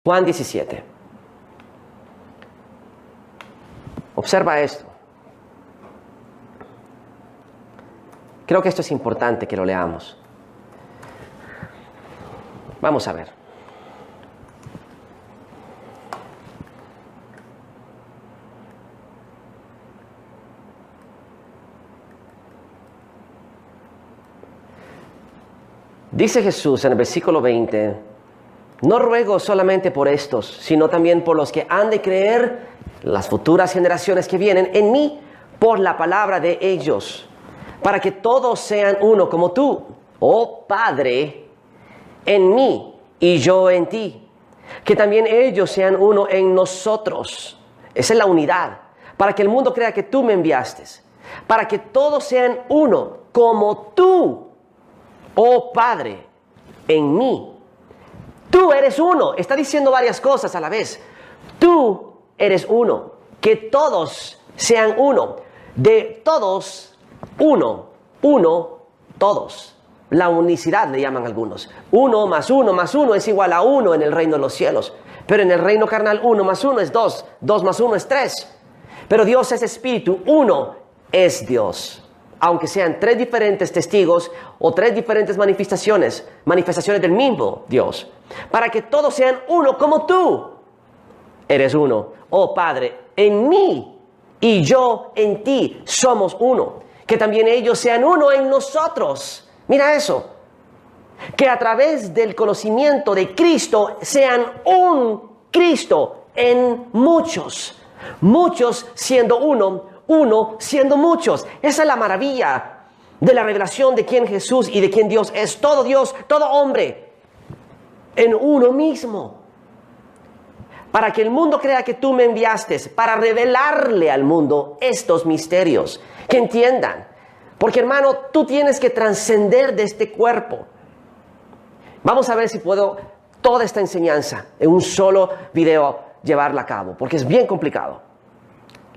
Juan 17. Observa esto. Creo que esto es importante que lo leamos. Vamos a ver. Dice Jesús en el versículo 20, no ruego solamente por estos, sino también por los que han de creer, las futuras generaciones que vienen, en mí, por la palabra de ellos, para que todos sean uno como tú, oh Padre, en mí y yo en ti, que también ellos sean uno en nosotros. Esa es la unidad, para que el mundo crea que tú me enviaste, para que todos sean uno como tú, oh Padre, en mí. Tú eres uno. Está diciendo varias cosas a la vez. Tú eres uno. Que todos sean uno. De todos, uno. Uno, todos. La unicidad le llaman algunos. 1 más 1 más 1 es igual a 1 en el reino de los cielos. Pero en el reino carnal 1 más 1 es 2. 2 más 1 es 3. Pero Dios es espíritu. Uno es Dios. Aunque sean 3 diferentes testigos o 3 diferentes manifestaciones del mismo Dios, para que todos sean uno como tú eres uno, oh Padre, en mí y yo en ti somos uno, que también ellos sean uno en nosotros. Mira eso, que a través del conocimiento de Cristo sean un Cristo en muchos, muchos siendo uno siendo muchos. Esa es la maravilla de la revelación de quién Jesús y de quién Dios es. Todo Dios, todo hombre, en uno mismo. Para que el mundo crea que tú me enviaste, para revelarle al mundo estos misterios, que entiendan. Porque hermano, tú tienes que trascender de este cuerpo. Vamos a ver si puedo toda esta enseñanza en un solo video llevarla a cabo, porque es bien complicado.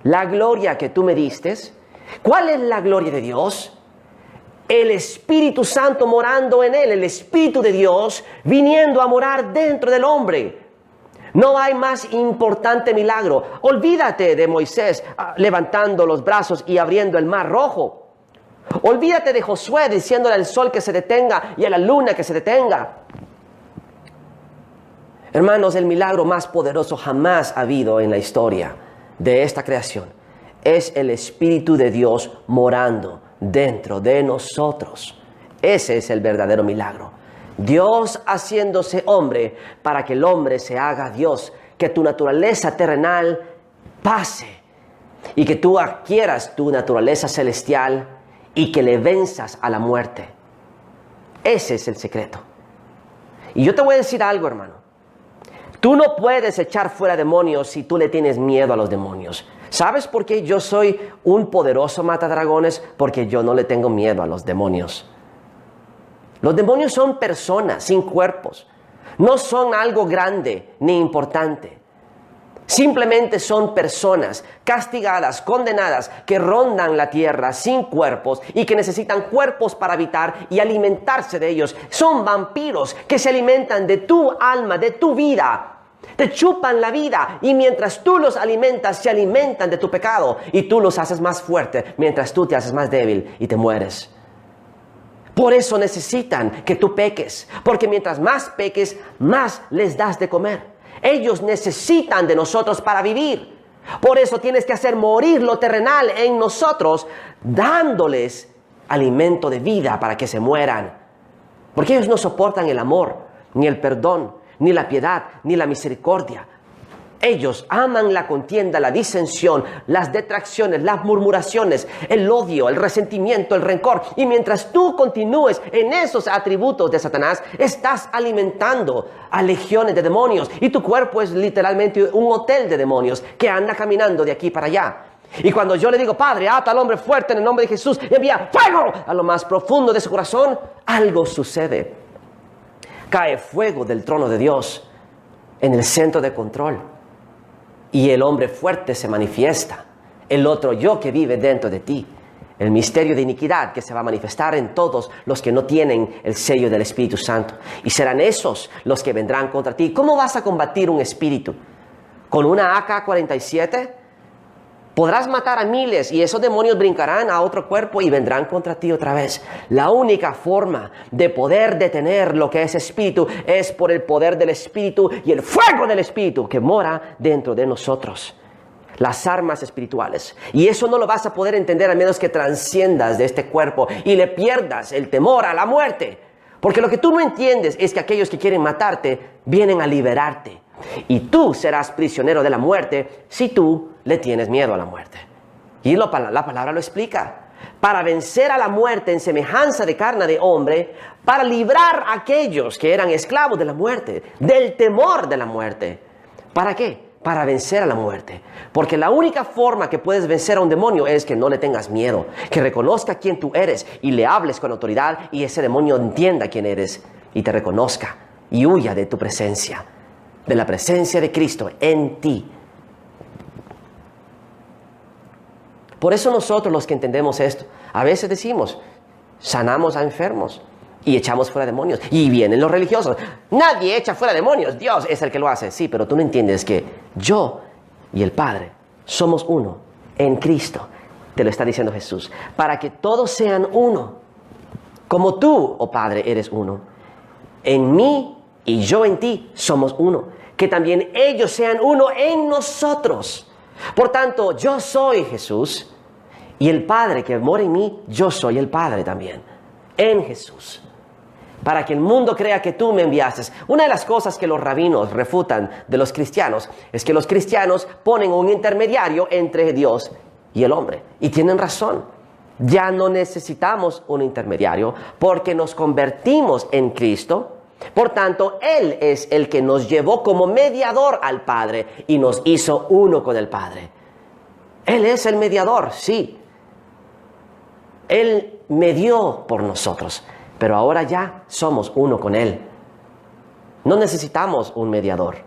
La gloria que tú me diste, ¿cuál es la gloria de Dios? El Espíritu Santo morando en él, el Espíritu de Dios viniendo a morar dentro del hombre. No hay más importante milagro. Olvídate de Moisés levantando los brazos y abriendo el mar rojo. Olvídate de Josué diciéndole al sol que se detenga y a la luna que se detenga. Hermanos, el milagro más poderoso jamás ha habido en la historia de esta creación es el Espíritu de Dios morando dentro de nosotros. Ese es el verdadero milagro. Dios haciéndose hombre para que el hombre se haga Dios, que tu naturaleza terrenal pase y que tú adquieras tu naturaleza celestial y que le venzas a la muerte. Ese es el secreto. Y yo te voy a decir algo, hermano. Tú no puedes echar fuera demonios si tú le tienes miedo a los demonios. ¿Sabes por qué yo soy un poderoso matadragones? Porque yo no le tengo miedo a los demonios. Los demonios son personas sin cuerpos. No son algo grande ni importante. Simplemente son personas castigadas, condenadas, que rondan la tierra sin cuerpos y que necesitan cuerpos para habitar y alimentarse de ellos. Son vampiros que se alimentan de tu alma, de tu vida. Te chupan la vida y mientras tú los alimentas, se alimentan de tu pecado y tú los haces más fuerte mientras tú te haces más débil y te mueres. Por eso necesitan que tú peques, porque mientras más peques, más les das de comer. Ellos necesitan de nosotros para vivir. Por eso tienes que hacer morir lo terrenal en nosotros, dándoles alimento de vida para que se mueran. Porque ellos no soportan el amor, ni el perdón, ni la piedad, ni la misericordia. Ellos aman la contienda, la disensión, las detracciones, las murmuraciones, el odio, el resentimiento, el rencor. Y mientras tú continúes en esos atributos de Satanás, estás alimentando a legiones de demonios. Y tu cuerpo es literalmente un hotel de demonios que anda caminando de aquí para allá. Y cuando yo le digo, Padre, ata al hombre fuerte en el nombre de Jesús, envía fuego a lo más profundo de su corazón, algo sucede. Cae fuego del trono de Dios en el centro de control. Y el hombre fuerte se manifiesta. El otro yo que vive dentro de ti. el misterio de iniquidad que se va a manifestar en todos los que no tienen el sello del Espíritu Santo. Y serán esos los que vendrán contra ti. ¿Cómo vas a combatir un espíritu? ¿Con una AK-47? Podrás matar a miles y esos demonios brincarán a otro cuerpo y vendrán contra ti otra vez. La única forma de poder detener lo que es espíritu es por el poder del Espíritu y el fuego del Espíritu que mora dentro de nosotros. Las armas espirituales. Y eso no lo vas a poder entender a menos que trasciendas de este cuerpo y le pierdas el temor a la muerte. Porque lo que tú no entiendes es que aquellos que quieren matarte vienen a liberarte. Y tú serás prisionero de la muerte si tú le tienes miedo a la muerte. Y la palabra lo explica. Para vencer a la muerte en semejanza de carne de hombre, para librar a aquellos que eran esclavos de la muerte, del temor de la muerte. ¿Para qué? Para vencer a la muerte. Porque la única forma que puedes vencer a un demonio es que no le tengas miedo, que reconozca quién tú eres y le hables con autoridad y ese demonio entienda quién eres y te reconozca y huya de tu presencia, de la presencia de Cristo en ti. Por eso nosotros los que entendemos esto, a veces decimos, sanamos a enfermos y echamos fuera demonios. Y vienen los religiosos, nadie echa fuera demonios, Dios es el que lo hace. Sí, pero tú no entiendes que yo y el Padre somos uno en Cristo. Te lo está diciendo Jesús. Para que todos sean uno, como tú, oh Padre, eres uno. En mí y yo en ti somos uno. Que también ellos sean uno en nosotros. Por tanto, yo soy Jesús y el Padre que mora en mí, yo soy el Padre también, en Jesús. Para que el mundo crea que tú me enviaste. Una de las cosas que los rabinos refutan de los cristianos es que los cristianos ponen un intermediario entre Dios y el hombre. Y tienen razón. Ya no necesitamos un intermediario porque nos convertimos en Cristo. Por tanto, Él es el que nos llevó como mediador al Padre y nos hizo uno con el Padre. Él es el mediador, sí. Él medió por nosotros, pero ahora ya somos uno con Él. No necesitamos un mediador,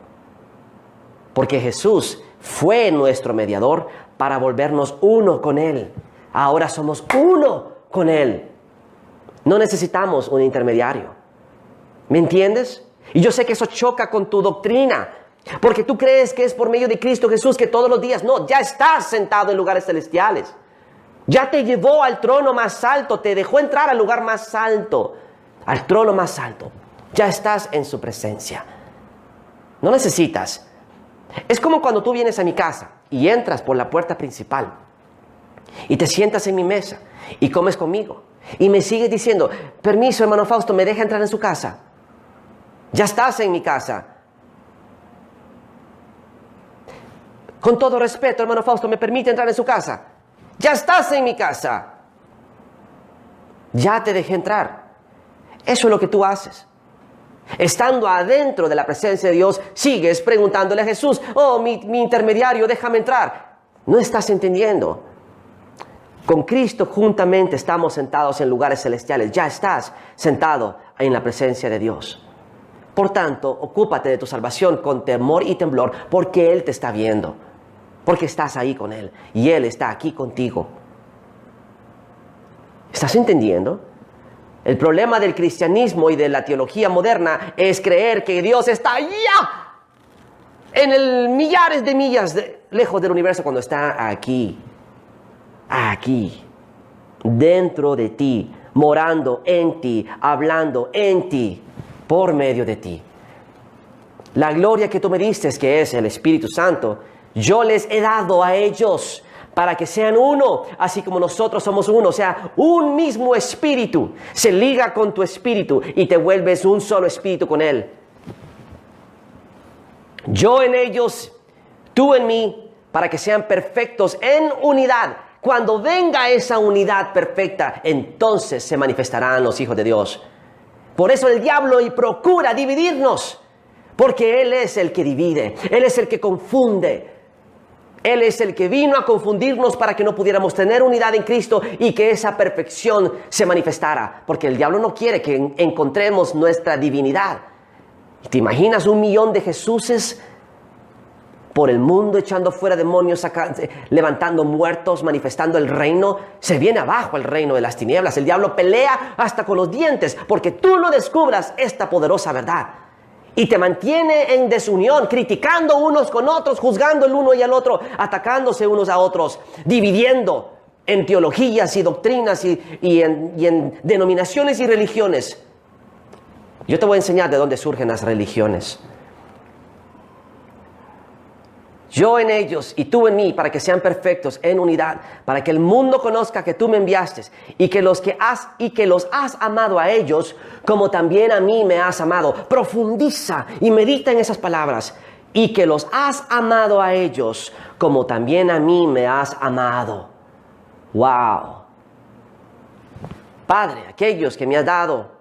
porque Jesús fue nuestro mediador para volvernos uno con Él. Ahora somos uno con Él. No necesitamos un intermediario. ¿Me entiendes? Y yo sé que eso choca con tu doctrina, porque tú crees que es por medio de Cristo Jesús que todos los días, no, ya estás sentado en lugares celestiales. Ya te llevó al trono más alto, te dejó entrar al lugar más alto, al trono más alto. Ya estás en su presencia. No necesitas. Es como cuando tú vienes a mi casa y entras por la puerta principal y te sientas en mi mesa y comes conmigo y me sigues diciendo, permiso hermano Fausto, ¿me deja entrar en su casa? Ya estás en mi casa. Con todo respeto, hermano Fausto, ¿me permite entrar en su casa? Ya estás en mi casa. Ya te dejé entrar. Eso es lo que tú haces. Estando adentro de la presencia de Dios, sigues preguntándole a Jesús, oh, mi intermediario, déjame entrar. No estás entendiendo. Con Cristo juntamente estamos sentados en lugares celestiales. Ya estás sentado en la presencia de Dios. Por tanto, ocúpate de tu salvación con temor y temblor, porque Él te está viendo. Porque estás ahí con Él y Él está aquí contigo. ¿Estás entendiendo? El problema del cristianismo y de la teología moderna es creer que Dios está allá, en el millares de millas lejos del universo, cuando está aquí, dentro de ti, morando en ti, hablando en ti, por medio de ti. La gloria que tú me diste, que es el Espíritu Santo, yo les he dado a ellos para que sean uno, así como nosotros somos uno. O sea, un mismo espíritu se liga con tu espíritu y te vuelves un solo espíritu con Él. Yo en ellos, tú en mí, para que sean perfectos en unidad. Cuando venga esa unidad perfecta, entonces se manifestarán los hijos de Dios. Por eso el diablo procura dividirnos, porque Él es el que divide, Él es el que confunde. Él es el que vino a confundirnos para que no pudiéramos tener unidad en Cristo y que esa perfección se manifestara. Porque el diablo no quiere que encontremos nuestra divinidad. ¿Te imaginas 1 millón de Jesuses por el mundo echando fuera demonios, levantando muertos, manifestando el reino. Se viene abajo el reino de las tinieblas. El diablo pelea hasta con los dientes porque tú no descubras esta poderosa verdad. Y te mantiene en desunión, criticando unos con otros, juzgando el uno y al otro, atacándose unos a otros, dividiendo en teologías y doctrinas y en denominaciones y religiones. Yo te voy a enseñar de dónde surgen las religiones. Yo en ellos y tú en mí, para que sean perfectos en unidad, para que el mundo conozca que tú me enviaste y que los has amado a ellos como también a mí me has amado. Profundiza y medita en esas palabras. Y que los has amado a ellos como también a mí me has amado. ¡Wow! Padre, aquellos que me has dado,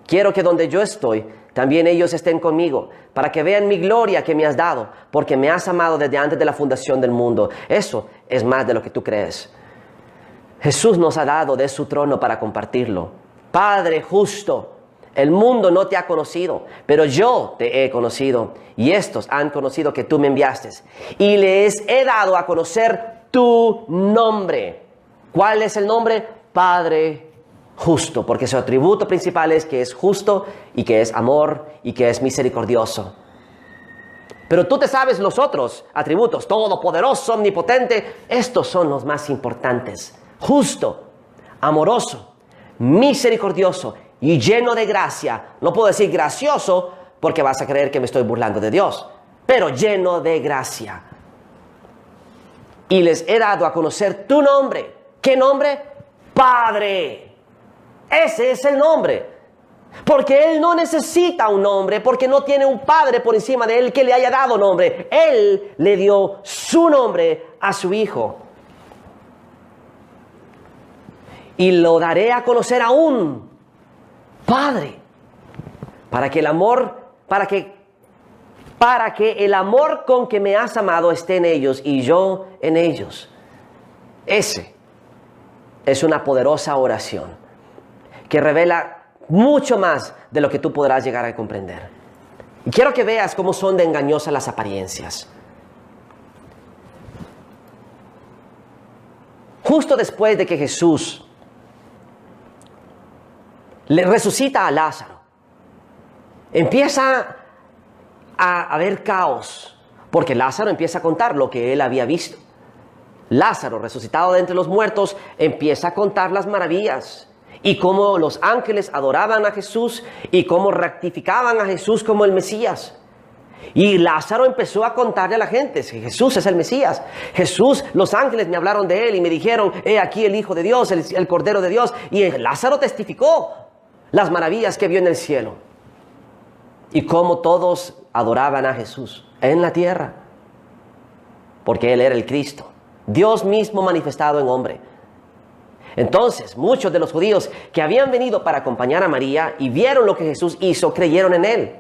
quiero que donde yo estoy, también ellos estén conmigo, para que vean mi gloria que me has dado, porque me has amado desde antes de la fundación del mundo. Eso es más de lo que tú crees. Jesús nos ha dado de su trono para compartirlo. Padre justo, el mundo no te ha conocido, pero yo te he conocido, y estos han conocido que tú me enviaste, y les he dado a conocer tu nombre. ¿Cuál es el nombre? Padre justo, porque su atributo principal es que es justo y que es amor y que es misericordioso. Pero tú te sabes los otros atributos: todopoderoso, omnipotente. Estos son los más importantes: justo, amoroso, misericordioso y lleno de gracia. No puedo decir gracioso porque vas a creer que me estoy burlando de Dios, pero lleno de gracia. Y les he dado a conocer tu nombre. ¿Qué nombre? Padre. Ese es el nombre. Porque Él no necesita un nombre, porque no tiene un padre por encima de Él que le haya dado nombre. Él le dio su nombre a su Hijo. Y lo daré a conocer a un Padre, para que el amor con que me has amado esté en ellos y yo en ellos. Ese es una poderosa oración que revela mucho más de lo que tú podrás llegar a comprender. Y quiero que veas cómo son de engañosas las apariencias. Justo después de que Jesús le resucita a Lázaro, empieza a haber caos, porque Lázaro empieza a contar lo que él había visto. Lázaro, resucitado de entre los muertos, empieza a contar las maravillas y cómo los ángeles adoraban a Jesús y cómo rectificaban a Jesús como el Mesías. Y Lázaro empezó a contarle a la gente: Jesús es el Mesías. Jesús, los ángeles me hablaron de él y me dijeron: he aquí el Hijo de Dios, el Cordero de Dios. Y Lázaro testificó las maravillas que vio en el cielo y cómo todos adoraban a Jesús en la tierra, porque Él era el Cristo, Dios mismo manifestado en hombre. Entonces, muchos de los judíos que habían venido para acompañar a María y vieron lo que Jesús hizo, creyeron en Él.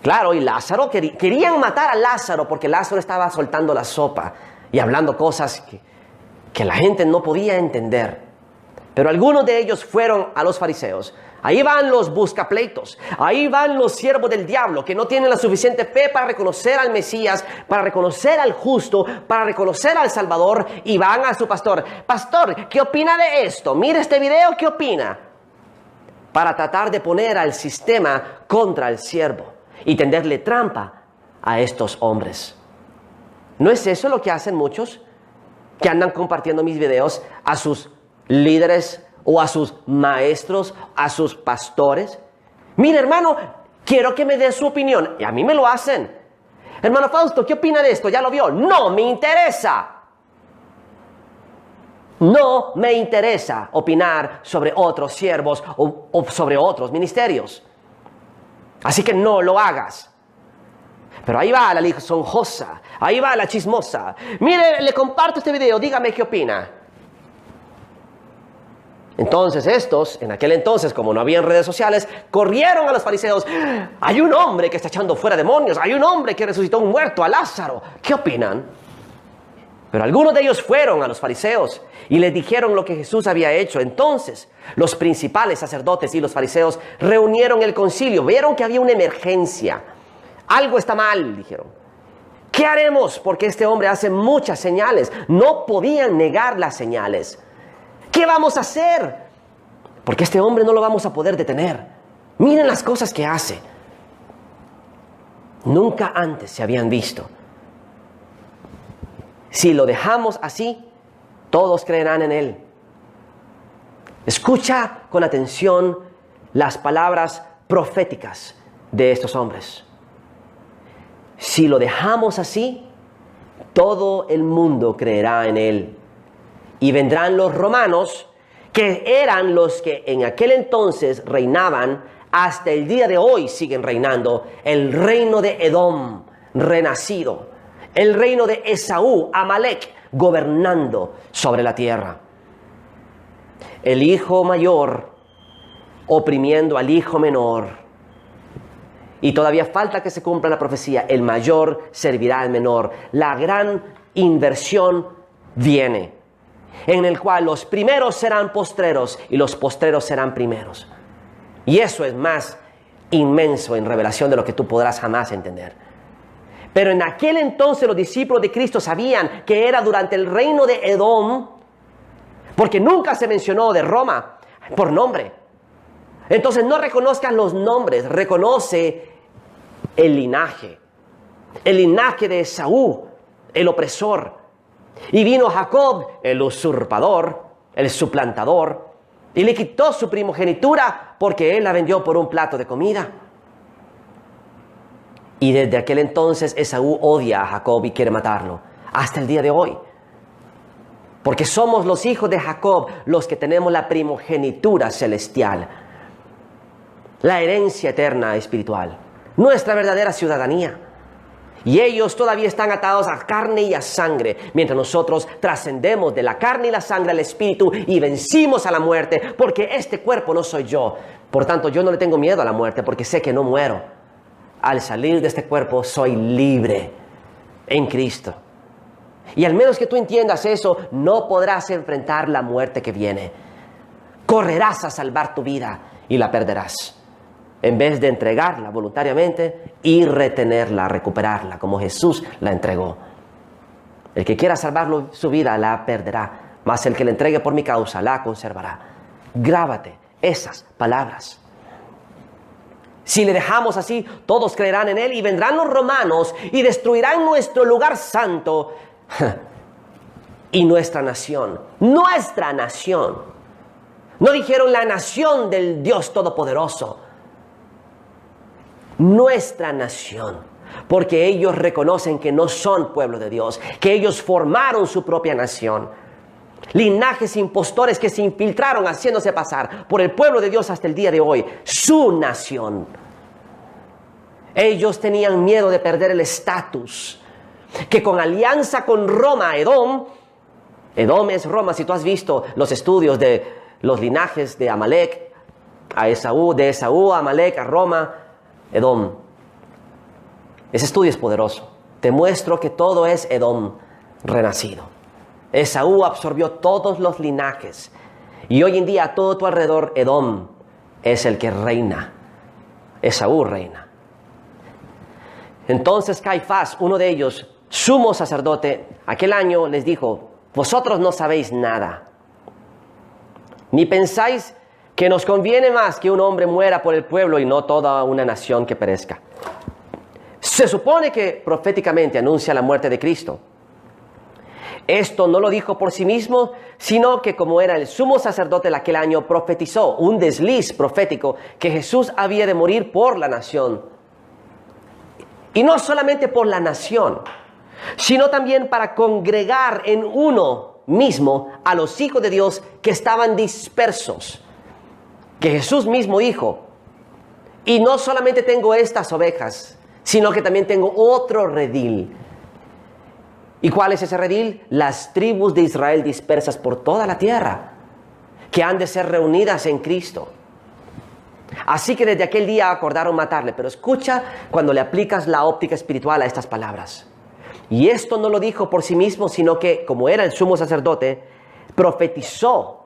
Claro, y Lázaro, querían matar a Lázaro porque Lázaro estaba soltando la sopa y hablando cosas que la gente no podía entender. Pero algunos de ellos fueron a los fariseos. Ahí van los buscapleitos, ahí van los siervos del diablo que no tienen la suficiente fe para reconocer al Mesías, para reconocer al justo, para reconocer al Salvador, y van a su pastor: pastor, ¿qué opina de esto? Mire este video, ¿qué opina? Para tratar de poner al sistema contra el siervo y tenderle trampa a estos hombres. ¿No es eso lo que hacen muchos que andan compartiendo mis videos a sus líderes o a sus maestros, a sus pastores? Mire, hermano, quiero que me dé su opinión. Y a mí me lo hacen. Hermano Fausto, ¿qué opina de esto? ¿Ya lo vio? No me interesa. No me interesa opinar sobre otros siervos o sobre otros ministerios. Así que no lo hagas. Pero ahí va la lisonjosa, ahí va la chismosa. Mire, le comparto este video, dígame qué opina. Entonces estos, en aquel entonces, como no habían redes sociales, corrieron a los fariseos: hay un hombre que está echando fuera demonios, hay un hombre que resucitó un muerto, a Lázaro. ¿Qué opinan? Pero algunos de ellos fueron a los fariseos y les dijeron lo que Jesús había hecho. Entonces los principales sacerdotes y los fariseos reunieron el concilio, vieron que había una emergencia. Algo está mal, dijeron. ¿Qué haremos? Porque este hombre hace muchas señales. No podían negar las señales. ¿Qué vamos a hacer? Porque este hombre no lo vamos a poder detener. Miren las cosas que hace. Nunca antes se habían visto. Si lo dejamos así, todos creerán en él. Escucha con atención las palabras proféticas de estos hombres. Si lo dejamos así, todo el mundo creerá en él. Y vendrán los romanos, que eran los que en aquel entonces reinaban, hasta el día de hoy siguen reinando, el reino de Edom, renacido, el reino de Esaú, Amalek, gobernando sobre la tierra. El hijo mayor oprimiendo al hijo menor. Y todavía falta que se cumpla la profecía. El mayor servirá al menor. La gran inversión viene, en el cual los primeros serán postreros y los postreros serán primeros. Y eso es más inmenso en revelación de lo que tú podrás jamás entender. Pero en aquel entonces los discípulos de Cristo sabían que era durante el reino de Edom, porque nunca se mencionó de Roma por nombre. Entonces no reconozcas los nombres, reconoce el linaje de Esaú, el opresor. Y vino Jacob, el usurpador, el suplantador, y le quitó su primogenitura porque él la vendió por un plato de comida. Y desde aquel entonces Esaú odia a Jacob y quiere matarlo, hasta el día de hoy. Porque somos los hijos de Jacob los que tenemos la primogenitura celestial, la herencia eterna espiritual, nuestra verdadera ciudadanía. Y ellos todavía están atados a carne y a sangre, mientras nosotros trascendemos de la carne y la sangre al espíritu y vencimos a la muerte, porque este cuerpo no soy yo. Por tanto, yo no le tengo miedo a la muerte, porque sé que no muero. Al salir de este cuerpo soy libre en Cristo. Y al menos que tú entiendas eso, no podrás enfrentar la muerte que viene. Correrás a salvar tu vida y la perderás, en vez de entregarla voluntariamente y retenerla, recuperarla, como Jesús la entregó. El que quiera salvar su vida la perderá, mas el que la entregue por mi causa la conservará. Grábate esas palabras. Si le dejamos así, todos creerán en él y vendrán los romanos y destruirán nuestro lugar santo y nuestra nación. Nuestra nación. No dijeron la nación del Dios Todopoderoso. Nuestra nación, porque ellos reconocen que no son pueblo de Dios, que ellos formaron su propia nación. Linajes impostores que se infiltraron haciéndose pasar por el pueblo de Dios hasta el día de hoy, su nación. Ellos tenían miedo de perder el estatus, que con alianza con Roma, Edom es Roma. Si tú has visto los estudios de los linajes de Amalek a Esaú, de Esaú a Amalek a Roma, Edom. Ese estudio es poderoso. Te muestro que todo es Edom renacido. Esaú absorbió todos los linajes. Y hoy en día a todo tu alrededor Edom es el que reina. Esaú reina. Entonces Caifás, uno de ellos, sumo sacerdote, aquel año les dijo: vosotros no sabéis nada, ni pensáis que nos conviene más que un hombre muera por el pueblo y no toda una nación que perezca. Se supone que proféticamente anuncia la muerte de Cristo. Esto no lo dijo por sí mismo, sino que como era el sumo sacerdote de aquel año, profetizó un desliz profético que Jesús había de morir por la nación. Y no solamente por la nación, sino también para congregar en uno mismo a los hijos de Dios que estaban dispersos. Que Jesús mismo dijo: y no solamente tengo estas ovejas, sino que también tengo otro redil. ¿Y cuál es ese redil? Las tribus de Israel dispersas por toda la tierra, que han de ser reunidas en Cristo. Así que desde aquel día acordaron matarle. Pero escucha cuando le aplicas la óptica espiritual a estas palabras. Y esto no lo dijo por sí mismo, sino que, como era el sumo sacerdote, profetizó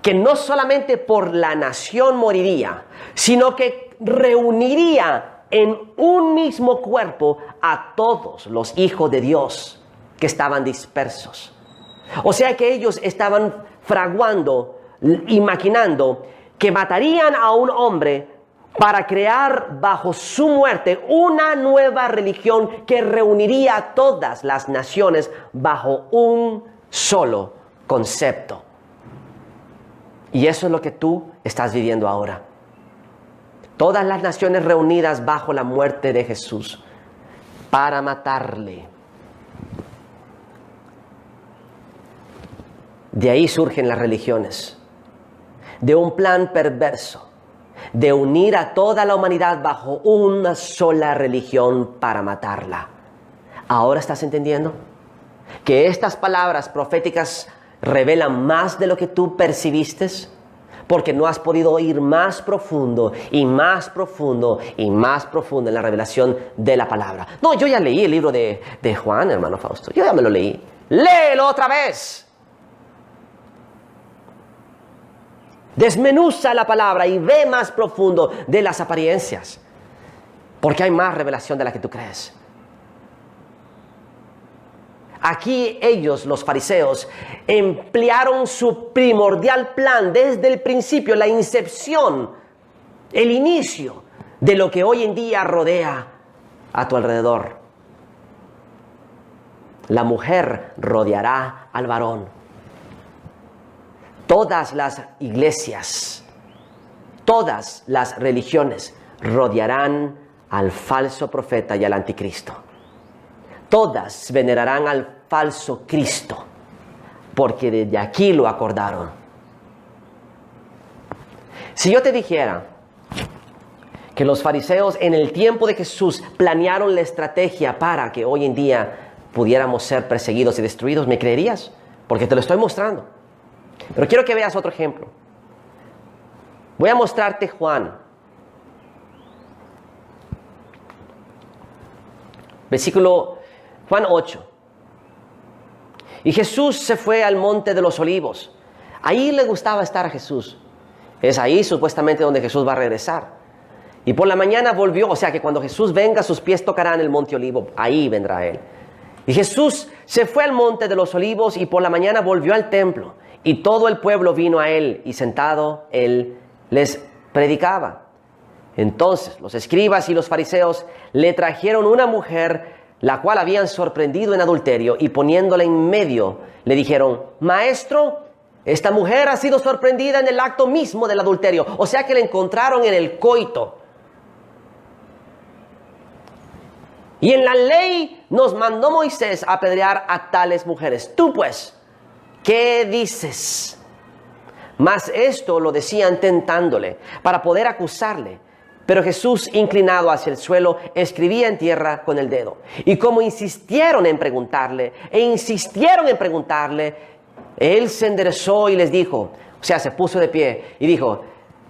que no solamente por la nación moriría, sino que reuniría en un mismo cuerpo a todos los hijos de Dios que estaban dispersos. O sea que ellos estaban fraguando y maquinando que matarían a un hombre para crear bajo su muerte una nueva religión que reuniría a todas las naciones bajo un solo concepto. Y eso es lo que tú estás viviendo ahora. Todas las naciones reunidas bajo la muerte de Jesús para matarle. De ahí surgen las religiones, de un plan perverso, de unir a toda la humanidad bajo una sola religión para matarla. ¿Ahora estás entendiendo? Que estas palabras proféticas revelan más de lo que tú percibiste, porque no has podido ir más profundo y más profundo y más profundo en la revelación de la palabra. No, yo ya leí el libro de Juan, hermano Fausto. Yo ya me lo leí. Léelo otra vez. Desmenuza la palabra y ve más profundo de las apariencias, porque hay más revelación de la que tú crees. Aquí ellos, los fariseos, emplearon su primordial plan desde el principio, la incepción, el inicio de lo que hoy en día rodea a tu alrededor. La mujer rodeará al varón. Todas las iglesias, todas las religiones rodearán al falso profeta y al anticristo. Todas venerarán al falso Cristo, porque desde aquí lo acordaron. Si yo te dijera que los fariseos en el tiempo de Jesús planearon la estrategia para que hoy en día pudiéramos ser perseguidos y destruidos, ¿me creerías? Porque te lo estoy mostrando. Pero quiero que veas otro ejemplo. Voy a mostrarte Juan. Juan 8. Y Jesús se fue al monte de los olivos. Ahí le gustaba estar a Jesús. Es ahí supuestamente donde Jesús va a regresar. Y por la mañana volvió, o sea que cuando Jesús venga, sus pies tocarán el monte Olivo. Ahí vendrá Él. Y Jesús se fue al monte de los olivos y por la mañana volvió al templo. Y todo el pueblo vino a Él y sentado Él les predicaba. Entonces los escribas y los fariseos le trajeron una mujer la cual habían sorprendido en adulterio y poniéndola en medio le dijeron: Maestro, esta mujer ha sido sorprendida en el acto mismo del adulterio. O sea que la encontraron en el coito. Y en la ley nos mandó Moisés a apedrear a tales mujeres. Tú pues, ¿qué dices? Mas esto lo decían tentándole para poder acusarle. Pero Jesús, inclinado hacia el suelo, escribía en tierra con el dedo. Y como insistieron en preguntarle, Él se enderezó y les dijo, o sea, se puso de pie y dijo: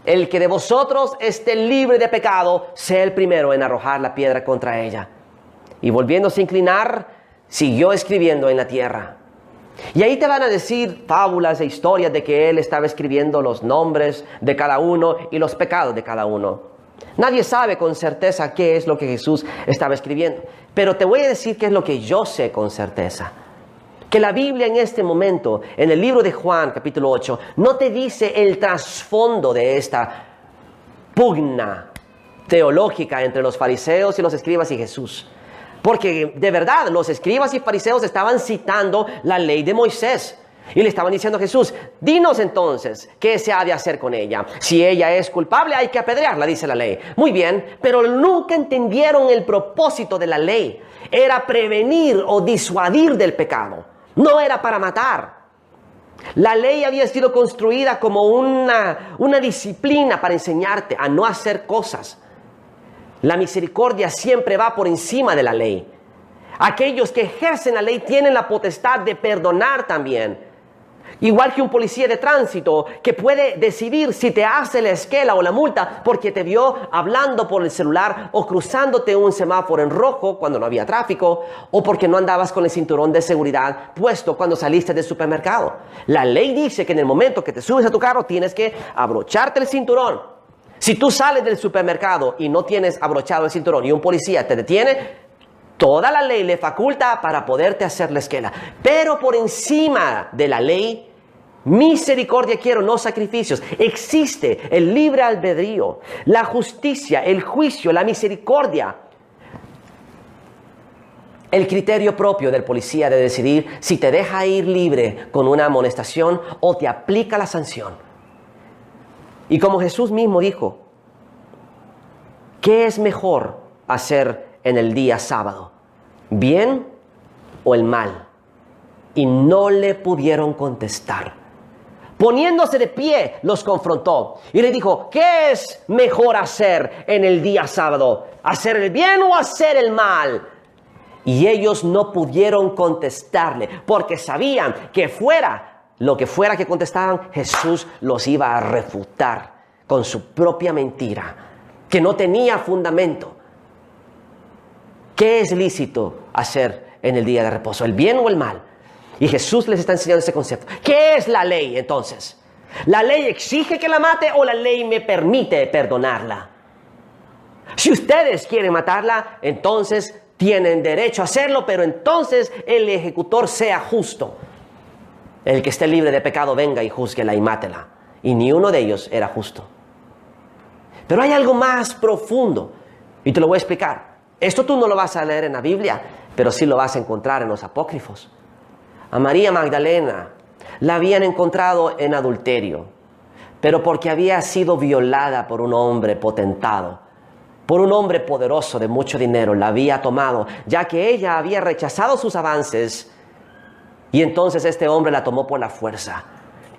el que de vosotros esté libre de pecado, sea el primero en arrojar la piedra contra ella. Y volviéndose a inclinar, siguió escribiendo en la tierra. Y ahí te van a decir fábulas e historias de que Él estaba escribiendo los nombres de cada uno y los pecados de cada uno. Nadie sabe con certeza qué es lo que Jesús estaba escribiendo. Pero te voy a decir qué es lo que yo sé con certeza. Que la Biblia en este momento, en el libro de Juan, capítulo 8, no te dice el trasfondo de esta pugna teológica entre los fariseos y los escribas y Jesús. Porque de verdad los escribas y fariseos estaban citando la ley de Moisés. Y le estaban diciendo a Jesús: dinos entonces, ¿qué se ha de hacer con ella? Si ella es culpable, hay que apedrearla, dice la ley. Muy bien, pero nunca entendieron el propósito de la ley. Era prevenir o disuadir del pecado. No era para matar. La ley había sido construida como una disciplina para enseñarte a no hacer cosas. La misericordia siempre va por encima de la ley. Aquellos que ejercen la ley tienen la potestad de perdonar también. Igual que un policía de tránsito que puede decidir si te hace la esquela o la multa porque te vio hablando por el celular o cruzándote un semáforo en rojo cuando no había tráfico, o porque no andabas con el cinturón de seguridad puesto cuando saliste del supermercado. La ley dice que en el momento que te subes a tu carro tienes que abrocharte el cinturón. Si tú sales del supermercado y no tienes abrochado el cinturón y un policía te detiene, toda la ley le faculta para poderte hacer la esquela. Pero por encima de la ley, misericordia quiero, no sacrificios. Existe el libre albedrío, la justicia, el juicio, la misericordia. El criterio propio del policía de decidir si te deja ir libre con una amonestación o te aplica la sanción. Y como Jesús mismo dijo, ¿qué es mejor hacer en el día sábado? ¿Bien o el mal? Y no le pudieron contestar. Poniéndose de pie, los confrontó y le dijo, ¿qué es mejor hacer en el día sábado? ¿Hacer el bien o hacer el mal? Y ellos no pudieron contestarle porque sabían que fuera lo que fuera que contestaban, Jesús los iba a refutar con su propia mentira, que no tenía fundamento. ¿Qué es lícito hacer en el día de reposo? ¿El bien o el mal? Y Jesús les está enseñando ese concepto. ¿Qué es la ley entonces? ¿La ley exige que la mate o la ley me permite perdonarla? Si ustedes quieren matarla, entonces tienen derecho a hacerlo, pero entonces el ejecutor sea justo. El que esté libre de pecado venga y júzguela y mátela. Y ni uno de ellos era justo. Pero hay algo más profundo y te lo voy a explicar. Esto tú no lo vas a leer en la Biblia, pero sí lo vas a encontrar en los apócrifos. A María Magdalena la habían encontrado en adulterio, pero porque había sido violada por un hombre potentado, por un hombre poderoso de mucho dinero, la había tomado, ya que ella había rechazado sus avances. Y entonces este hombre la tomó por la fuerza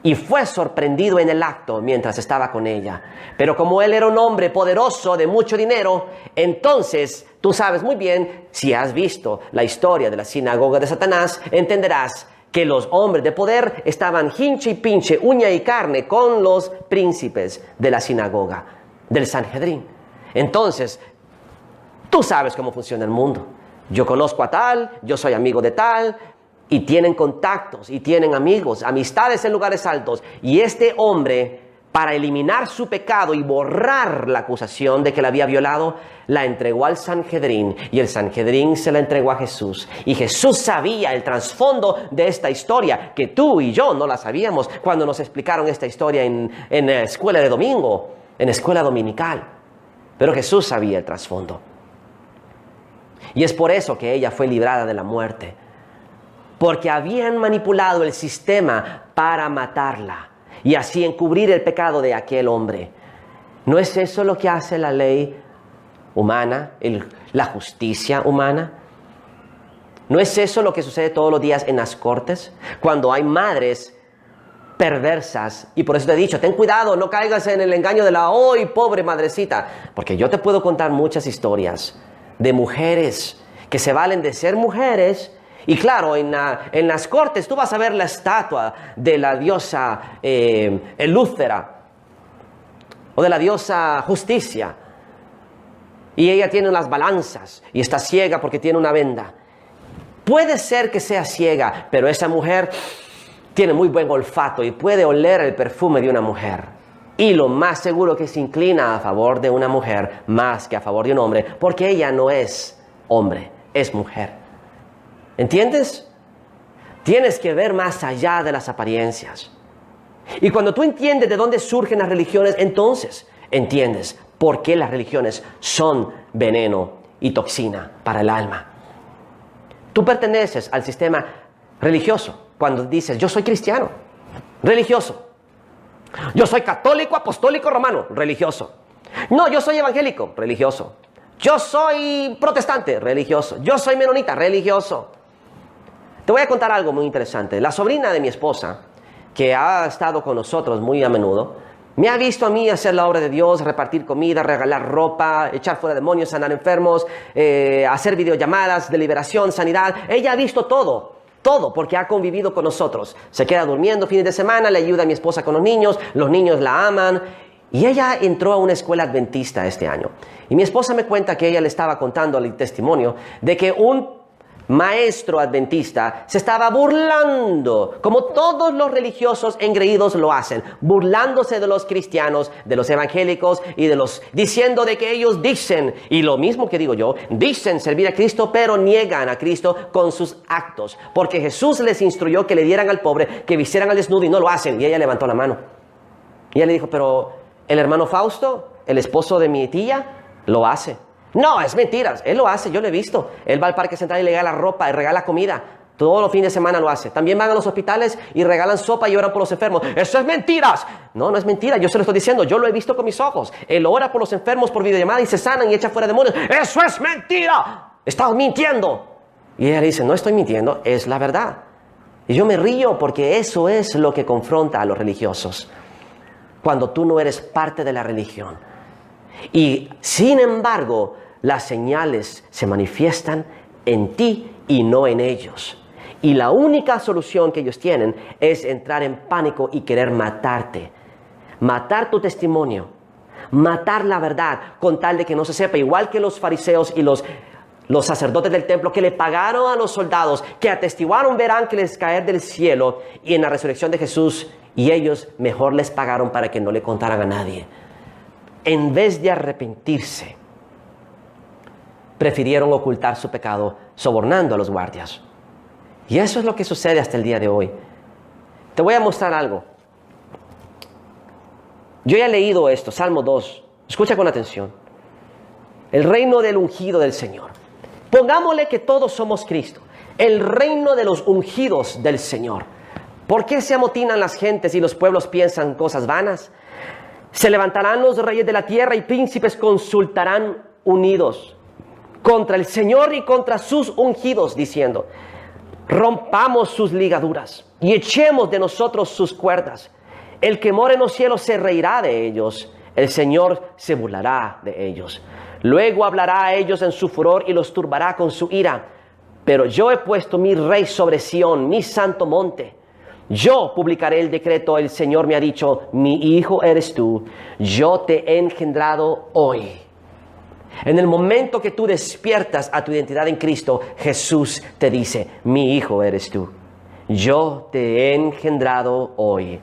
y fue sorprendido en el acto mientras estaba con ella. Pero como él era un hombre poderoso de mucho dinero, entonces tú sabes muy bien, si has visto la historia de la sinagoga de Satanás, entenderás que los hombres de poder estaban hinche y pinche, uña y carne con los príncipes de la sinagoga, del Sanhedrín. Entonces, tú sabes cómo funciona el mundo. Yo conozco a tal, yo soy amigo de tal. Y tienen contactos, y tienen amigos, amistades en lugares altos. Y este hombre, para eliminar su pecado y borrar la acusación de que la había violado, la entregó al Sanhedrín. Y el Sanhedrín se la entregó a Jesús. Y Jesús sabía el trasfondo de esta historia, que tú y yo no la sabíamos cuando nos explicaron esta historia en la escuela de domingo, en la escuela dominical. Pero Jesús sabía el trasfondo. Y es por eso que ella fue librada de la muerte. Porque habían manipulado el sistema para matarla y así encubrir el pecado de aquel hombre. ¿No es eso lo que hace la ley humana, la justicia humana? ¿No es eso lo que sucede todos los días en las cortes? Cuando hay madres perversas, y por eso te he dicho, ten cuidado, no caigas en el engaño de la ¡ay, pobre madrecita! Porque yo te puedo contar muchas historias de mujeres que se valen de ser mujeres. Y claro, en las cortes tú vas a ver la estatua de la diosa Elúcera o de la diosa Justicia. Y ella tiene las balanzas y está ciega porque tiene una venda. Puede ser que sea ciega, pero esa mujer tiene muy buen olfato y puede oler el perfume de una mujer. Y lo más seguro que se inclina a favor de una mujer más que a favor de un hombre, porque ella no es hombre, es mujer. ¿Entiendes? Tienes que ver más allá de las apariencias. Y cuando tú entiendes de dónde surgen las religiones, entonces entiendes por qué las religiones son veneno y toxina para el alma. Tú perteneces al sistema religioso cuando dices, yo soy cristiano, religioso. Yo soy católico, apostólico, romano, religioso. No, yo soy evangélico, religioso. Yo soy protestante, religioso. Yo soy menonita, religioso. Te voy a contar algo muy interesante. La sobrina de mi esposa, que ha estado con nosotros muy a menudo, me ha visto a mí hacer la obra de Dios, repartir comida, regalar ropa, echar fuera demonios, sanar enfermos, hacer videollamadas de liberación, sanidad. Ella ha visto todo, porque ha convivido con nosotros. Se queda durmiendo fines de semana, le ayuda a mi esposa con los niños la aman. Y ella entró a una escuela adventista este año. Y mi esposa me cuenta que ella le estaba contando el testimonio de que un maestro adventista se estaba burlando, como todos los religiosos engreídos lo hacen, burlándose de los cristianos, de los evangélicos y diciendo de que ellos dicen, y lo mismo que digo yo, dicen servir a Cristo, pero niegan a Cristo con sus actos, porque Jesús les instruyó que le dieran al pobre, que vistieran al desnudo y no lo hacen. Y ella levantó la mano. Y ella le dijo, pero el hermano Fausto, el esposo de mi tía, lo hace. No, es mentira, él lo hace, yo lo he visto. Él va al parque central y le regala ropa, y regala comida. Todos los fines de semana lo hace. También van a los hospitales y regalan sopa y oran por los enfermos. ¡Eso es mentiras! No, no es mentira, yo se lo estoy diciendo, yo lo he visto con mis ojos. Él ora por los enfermos por videollamada y se sanan y echa fuera demonios. ¡Eso es mentira! ¡Estás mintiendo! Y ella dice, no estoy mintiendo, es la verdad. Y yo me río porque eso es lo que confronta a los religiosos. Cuando tú no eres parte de la religión. Y sin embargo, las señales se manifiestan en ti y no en ellos. Y la única solución que ellos tienen es entrar en pánico y querer matarte. Matar tu testimonio. Matar la verdad con tal de que no se sepa. Igual que los fariseos y los sacerdotes del templo que le pagaron a los soldados, que atestiguaron ver ángeles caer del cielo y en la resurrección de Jesús. Y ellos mejor les pagaron para que no le contaran a nadie. En vez de arrepentirse, prefirieron ocultar su pecado sobornando a los guardias. Y eso es lo que sucede hasta el día de hoy. Te voy a mostrar algo. Yo ya he leído esto, Salmo 2. Escucha con atención. El reino del ungido del Señor. Pongámosle que todos somos Cristo. El reino de los ungidos del Señor. ¿Por qué se amotinan las gentes y los pueblos piensan cosas vanas? Se levantarán los reyes de la tierra y príncipes consultarán unidos contra el Señor y contra sus ungidos, diciendo, rompamos sus ligaduras y echemos de nosotros sus cuerdas. El que mora en los cielos se reirá de ellos, el Señor se burlará de ellos. Luego hablará a ellos en su furor y los turbará con su ira. Pero yo he puesto mi rey sobre Sión, mi santo monte. Yo publicaré el decreto, el Señor me ha dicho, mi hijo eres tú, yo te he engendrado hoy. En el momento que tú despiertas a tu identidad en Cristo, Jesús te dice, mi hijo eres tú, yo te he engendrado hoy.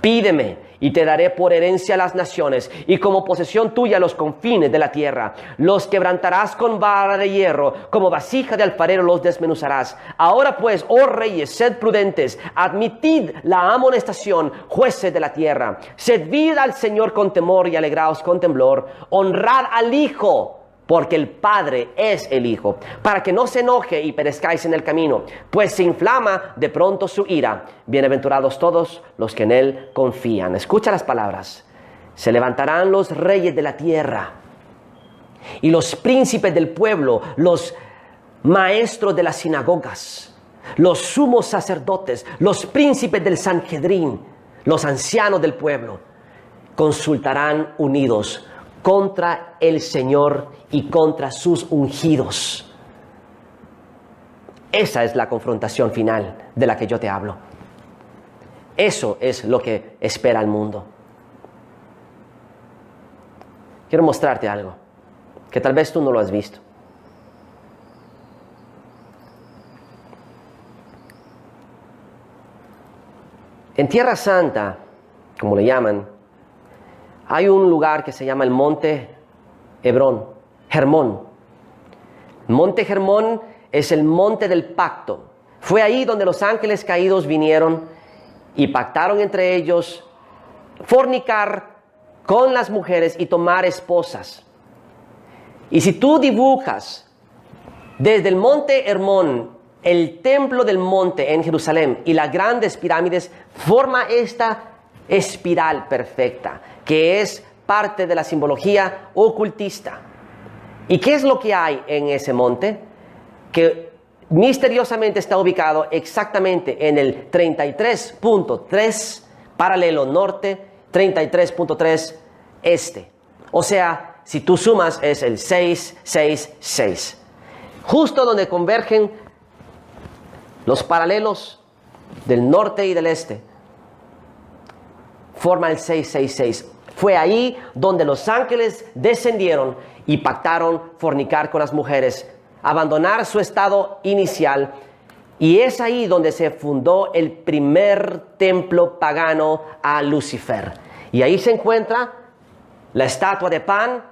Pídeme y te daré por herencia a las naciones y como posesión tuya los confines de la tierra. Los quebrantarás con vara de hierro, como vasija de alfarero los desmenuzarás. Ahora pues, oh reyes, sed prudentes, admitid la amonestación, jueces de la tierra. Servid al Señor con temor y alegraos con temblor. Honrad al Hijo, porque el Padre es el Hijo, para que no se enoje y perezcáis en el camino, pues se inflama de pronto su ira. Bienaventurados todos los que en Él confían. Escucha las palabras. Se levantarán los reyes de la tierra y los príncipes del pueblo, los maestros de las sinagogas, los sumos sacerdotes, los príncipes del Sanhedrín, los ancianos del pueblo, consultarán unidos contra el Señor y contra sus ungidos. Esa es la confrontación final de la que yo te hablo. Eso es lo que espera el mundo. Quiero mostrarte algo que tal vez tú no lo has visto. En Tierra Santa, como le llaman, hay un lugar que se llama el Monte Hermón. Monte Hermón es el monte del pacto. Fue ahí donde los ángeles caídos vinieron y pactaron entre ellos fornicar con las mujeres y tomar esposas. Y si tú dibujas desde el Monte Hermón, el templo del monte en Jerusalén y las grandes pirámides, forma esta espiral perfecta, que es parte de la simbología ocultista. ¿Y qué es lo que hay en ese monte? Que misteriosamente está ubicado exactamente en el 33.3 paralelo norte, 33.3 este. O sea, si tú sumas es el 666. Justo donde convergen los paralelos del norte y del este, forma el 666. Fue ahí donde los ángeles descendieron y pactaron fornicar con las mujeres abandonar su estado inicial. Y es ahí donde se fundó el primer templo pagano a Lucifer. Y ahí se encuentra la estatua de Pan.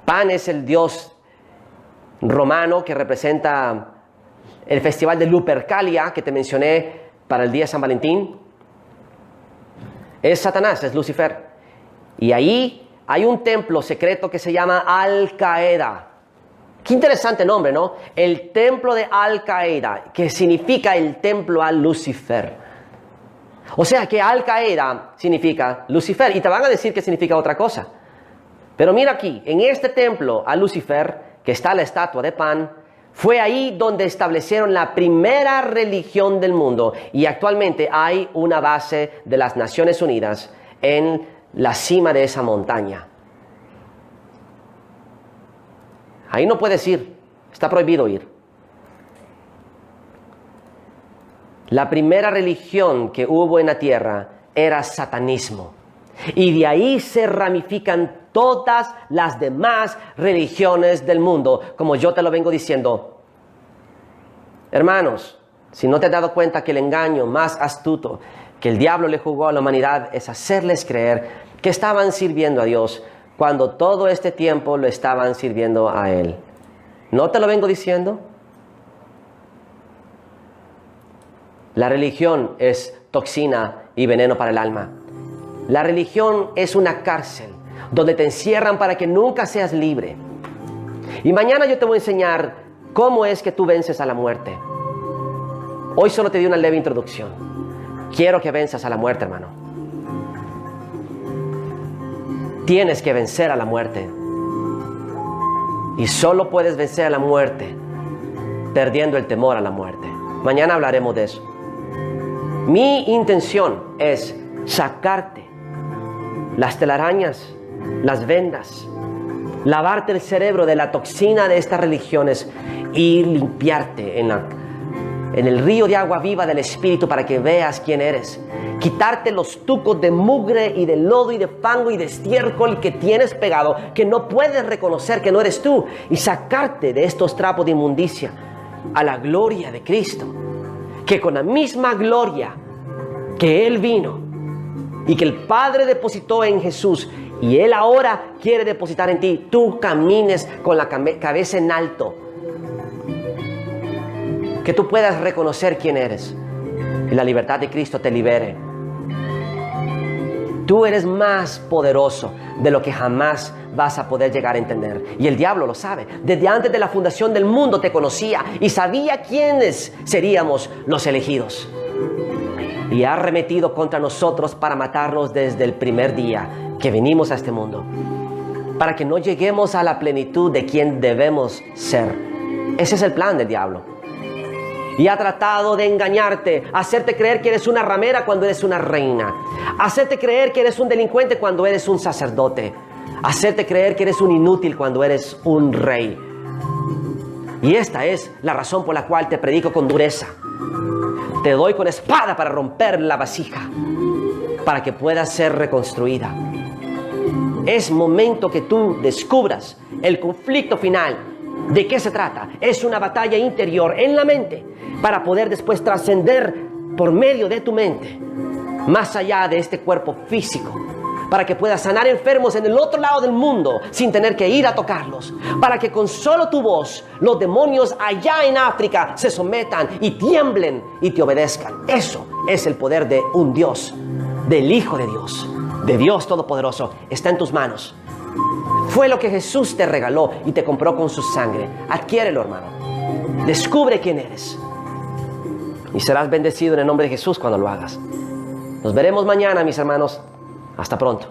Pan es el dios romano que representa el festival de Lupercalia que te mencioné para el día de San Valentín. Es Satanás, es Lucifer. Y ahí hay un templo secreto que se llama Al-Qaeda. Qué interesante nombre, ¿no? El templo de Al-Qaeda, que significa el templo a Lucifer. O sea que Al-Qaeda significa Lucifer. Y te van a decir que significa otra cosa. Pero mira aquí, en este templo a Lucifer, que está la estatua de Pan, fue ahí donde establecieron la primera religión del mundo. Y actualmente hay una base de las Naciones Unidas en la cima de esa montaña. Ahí no puedes ir, está prohibido ir. La primera religión que hubo en la tierra era satanismo. Y de ahí se ramifican todas las demás religiones del mundo, como yo te lo vengo diciendo. Hermanos, si no te has dado cuenta que el engaño más astuto que el diablo le jugó a la humanidad es hacerles creer que estaban sirviendo a Dios, cuando todo este tiempo lo estaban sirviendo a Él. ¿No te lo vengo diciendo? La religión es toxina y veneno para el alma. La religión es una cárcel donde te encierran para que nunca seas libre. Y mañana yo te voy a enseñar cómo es que tú vences a la muerte. Hoy solo te di una leve introducción. Quiero que venzas a la muerte, hermano. Tienes que vencer a la muerte. Y solo puedes vencer a la muerte perdiendo el temor a la muerte. Mañana hablaremos de eso. Mi intención es sacarte las telarañas, las vendas, lavarte el cerebro de la toxina de estas religiones y limpiarte en el río de agua viva del Espíritu para que veas quién eres. Quitarte los tucos de mugre y de lodo y de fango y de estiércol que tienes pegado, que no puedes reconocer que no eres tú, y sacarte de estos trapos de inmundicia a la gloria de Cristo, que con la misma gloria que Él vino y que el Padre depositó en Jesús y Él ahora quiere depositar en ti, tú camines con la cabeza en alto, que tú puedas reconocer quién eres y la libertad de Cristo te libere. Tú eres más poderoso de lo que jamás vas a poder llegar a entender. Y el diablo lo sabe. Desde antes de la fundación del mundo te conocía y sabía quiénes seríamos los elegidos. Y ha arremetido contra nosotros para matarnos desde el primer día que venimos a este mundo, para que no lleguemos a la plenitud de quien debemos ser. Ese es el plan del diablo. Y ha tratado de engañarte, hacerte creer que eres una ramera cuando eres una reina, hacerte creer que eres un delincuente cuando eres un sacerdote, hacerte creer que eres un inútil cuando eres un rey. Y esta es la razón por la cual te predico con dureza. Te doy con espada para romper la vasija, para que pueda ser reconstruida. Es momento que tú descubras el conflicto final. ¿De qué se trata? Es una batalla interior en la mente para poder después trascender por medio de tu mente más allá de este cuerpo físico, para que puedas sanar enfermos en el otro lado del mundo sin tener que ir a tocarlos, para que con solo tu voz los demonios allá en África se sometan y tiemblen y te obedezcan. Eso es el poder de un Dios, del Hijo de Dios, de Dios Todopoderoso. Está en tus manos. Fue lo que Jesús te regaló y te compró con su sangre. Adquiérelo, hermano. Descubre quién eres. Y serás bendecido en el nombre de Jesús cuando lo hagas. Nos veremos mañana, mis hermanos. Hasta pronto.